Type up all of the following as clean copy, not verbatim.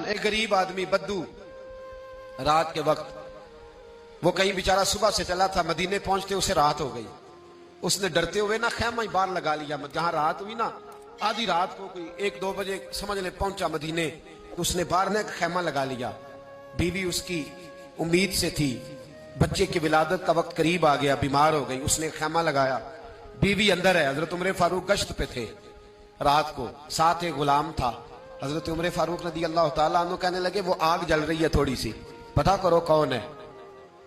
ایک غریب آدمی بدو رات کے وقت وہ کہیں بیچارہ صبح سے چلا تھا، مدینے پہنچتے اسے رات ہو گئی. اس نے ڈرتے ہوئے نا خیمہ ہی باہر لگا لیا. جہاں رات ہوئی نا آدھی رات کو کوئی 1-2 بجے سمجھ لے پہنچا مدینے تو اس نے باہر نے خیمہ لگا لیا. بیوی اس کی امید سے تھی، بچے کی ولادت کا وقت قریب آ گیا، بیمار ہو گئی، اس نے خیمہ لگایا. بیوی اندر ہے. حضرت عمر فاروق گشت پہ تھے رات کو، ساتھ ایک غلام تھا. حضرت عمر فاروق رضی اللہ تعالیٰ عنہ کہنے لگے وہ آگ جل رہی ہے تھوڑی سی، پتہ کرو کون ہے.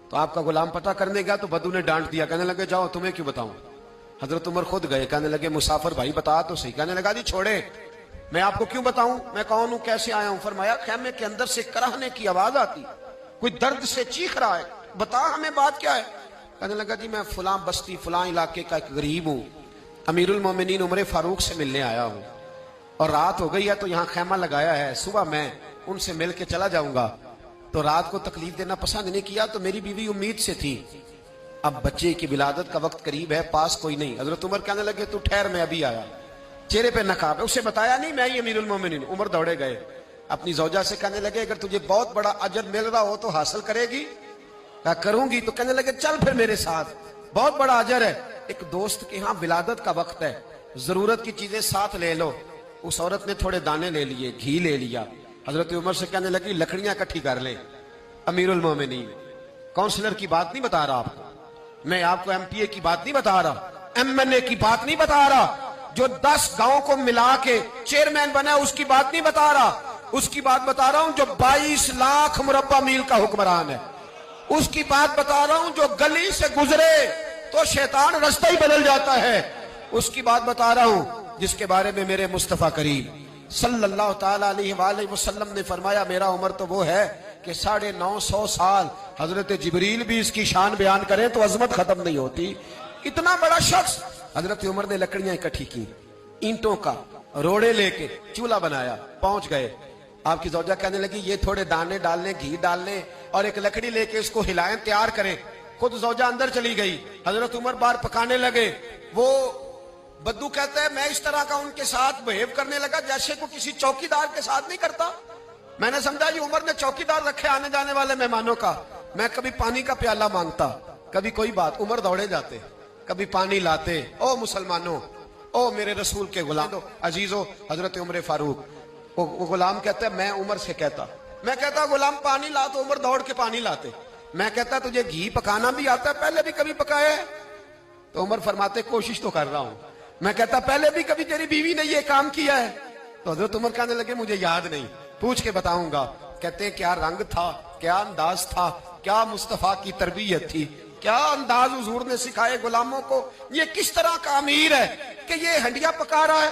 تو آپ کا غلام پتہ کرنے گیا تو بدو نے ڈانٹ دیا، کہنے لگے جاؤ تمہیں کیوں بتاؤں. حضرت عمر خود گئے، کہنے لگے مسافر بھائی بتا تو صحیح. کہنے لگا جی چھوڑے، میں آپ کو کیوں بتاؤں، میں کون ہوں، کیسے آیا ہوں. فرمایا خیمے کے اندر سے کراہنے کی آواز آتی، کوئی درد سے چیخ رہا ہے، بتا ہمیں بات کیا ہے. کہنے لگا جی میں فلاں بستی فلاں علاقے کا ایک غریب ہوں، امیر المومنین عمر فاروق سے ملنے آیا ہوں، اور رات ہو گئی ہے تو یہاں خیمہ لگایا ہے، صبح میں ان سے مل کے چلا جاؤں گا. تو رات کو تکلیف دینا پسند نہیں کیا، تو میری بیوی امید سے تھی، اب بچے کی ولادت کا وقت قریب ہے، پاس کوئی نہیں. حضرت عمر کہنے لگے تو ٹھہر میں ابھی آیا. چہرے پہ نقاب ہے، اسے بتایا نہیں میں ہی امیر المومنین. عمر دوڑے گئے اپنی زوجہ سے، کہنے لگے اگر تجھے بہت بڑا اجر مل رہا ہو تو حاصل کرے گی. کہا کروں گی. تو کہنے لگے چل پھر میرے ساتھ، بہت بڑا اجر ہے. ایک دوست کے ہاں ولادت کا وقت ہے، ضرورت کی چیزیں ساتھ لے لو. اس عورت نے تھوڑے دانے لے لیے، گھی لے لیا. حضرت عمر سے کہنے لگی لکڑیاں اکٹھی کر لیں. امیر المومنین کونسلر کی بات نہیں بتا رہا آپ کو، میں آپ کو ایم پی اے کی بات نہیں بتا رہا، ایم این اے کی بات نہیں بتا رہا، جو 10 گاؤں کو ملا کے چیئرمین بنا اس کی بات نہیں بتا رہا. اس کی بات بتا رہا ہوں جو 22 لاکھ مربع میل کا حکمران ہے. اس کی بات بتا رہا ہوں جو گلی سے گزرے تو شیطان رستہ ہی بدل جاتا ہے. اس کی بات بتا رہا ہوں جس کے بارے میں میرے مصطفیٰ کریم صلی اللہ تعالیٰ علیہ وآلہ وسلم نے فرمایا میرا عمر تو وہ ہے کہ 950 سال حضرت جبریل بھی اس کی شان بیان کریں تو عظمت ختم نہیں ہوتی. اتنا بڑا شخص. حضرت عمر نے لکڑیاں اکٹھی کی، اینٹوں کا روڑے لے کے چولہا بنایا، پہنچ گئے. آپ کی زوجہ کہنے لگی یہ تھوڑے دانے ڈالنے، گھی ڈالنے اور ایک لکڑی لے کے اس کو ہلائیں، تیار کریں. خود زوجہ اندر چلی گئی. حضرت عمر باہر پکانے لگے. وہ بدو کہتا ہے میں اس طرح کا ان کے ساتھ بہیو کرنے لگا جیسے کو کسی چوکیدار کے ساتھ نہیں کرتا. میں نے سمجھا یہ عمر نے چوکیدار رکھے آنے جانے والے مہمانوں کا. میں کبھی پانی کا پیالہ مانگتا، کبھی کوئی بات. عمر دوڑے جاتے، کبھی پانی لاتے. او مسلمانوں، او میرے رسول کے غلام عزیزو، حضرت عمر فاروق. وہ غلام کہتا ہے میں عمر سے کہتا، میں کہتا غلام پانی لا تو عمر دوڑ کے پانی لاتے. میں کہتا تجھے گھی پکانا بھی آتا ہے، پہلے بھی کبھی پکایا ہے؟ تو عمر فرماتے کوشش تو کر رہا ہوں. میں کہتا پہلے بھی کبھی تیری بیوی نے یہ کام کیا ہے؟ تو حضرت عمر کہنے لگے مجھے یاد نہیں، پوچھ کے بتاؤں گا. کہتے ہیں کیا رنگ تھا، کیا انداز تھا، کیا مصطفیٰ کی تربیت تھی، کیا انداز حضور نے سکھائے غلاموں کو. یہ کس طرح کا امیر ہے کہ یہ ہنڈیا پکا رہا ہے،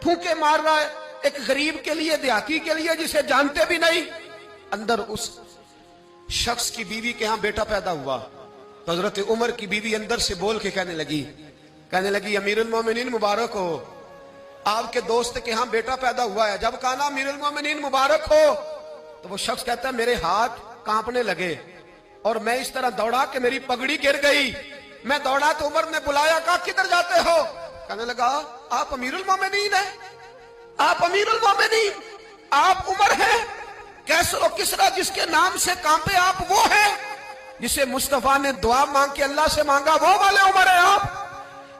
پھونکے مار رہا ہے ایک غریب کے لیے، دیہاتی کے لیے جسے جانتے بھی نہیں. اندر اس شخص کی بیوی کے ہاں بیٹا پیدا ہوا تو حضرت عمر کی بیوی اندر سے بول کے کہنے لگی امیر المومنین مبارک ہو، آپ کے دوست کے ہاں بیٹا پیدا ہوا ہے. جب کہا نا امیر المومنین مبارک ہو تو وہ شخص کہتا ہے میرے ہاتھ کانپنے لگے اور میں اس طرح دوڑا کہ میری پگڑی گر گئی. میں دوڑا تو عمر نے بلایا، کہا کدھر جاتے ہو؟ کہنے لگا آپ امیر المومنین ہیں، آپ امیر المومنین، آپ عمر ہیں. کیسر و کسرا جس کے نام سے کانپے آپ وہ ہیں جسے مصطفیٰ نے دعا مانگ کے اللہ سے مانگا وہ والے عمر ہیں آپ.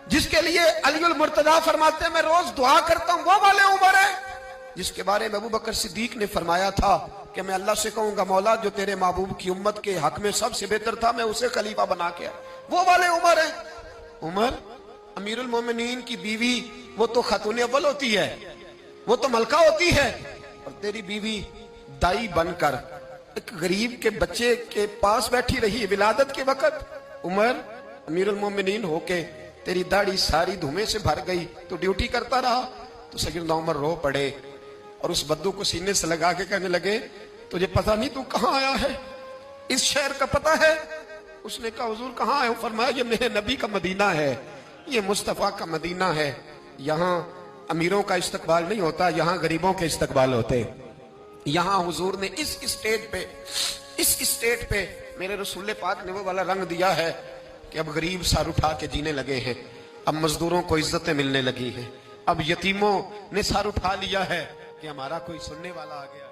جس کے لیے علی المرتضیٰ فرماتے ہیں میں روز دعا کرتا ہوں وہ والے عمر ہیں. جس کے بارے میں ابو بکر صدیق نے فرمایا تھا کہ میں اللہ سے کہوں گا مولا جو تیرے محبوب کی امت کے حق میں سب سے بہتر تھا میں اسے خلیفہ بنا کے وہ والے عمر ہیں. عمر امیر المومنین کی بیوی وہ تو خاتون اول ہوتی ہے، وہ تو ملکہ ہوتی ہے، اور تیری بیوی دائی بن کر ایک غریب کے بچے کے پاس بیٹھی رہی ولادت کے وقت. عمر امیر المومنین ہو کے تیری داڑھی ساری دھومے سے بھر گئی، تو ڈیوٹی کرتا رہا. تو سیدنا عمر رو پڑے اور اس بدو کو سینے سے لگا کے کہنے لگے تجھے پتہ نہیں تو کہاں آیا ہے، اس شہر کا پتہ ہے؟ اس نے کہا حضور کہاں ہے؟ فرمایا یہ میرے نبی کا مدینہ ہے، یہ مصطفیٰ کا مدینہ ہے. یہاں امیروں کا استقبال نہیں ہوتا، یہاں غریبوں کے استقبال ہوتے. یہاں حضور نے اس اسٹیٹ پہ میرے رسول پاک نے وہ والا رنگ دیا ہے کہ اب غریب سر اٹھا کے جینے لگے ہیں، اب مزدوروں کو عزتیں ملنے لگی ہیں، اب یتیموں نے سر اٹھا لیا ہے کہ ہمارا کوئی سننے والا آ گیا.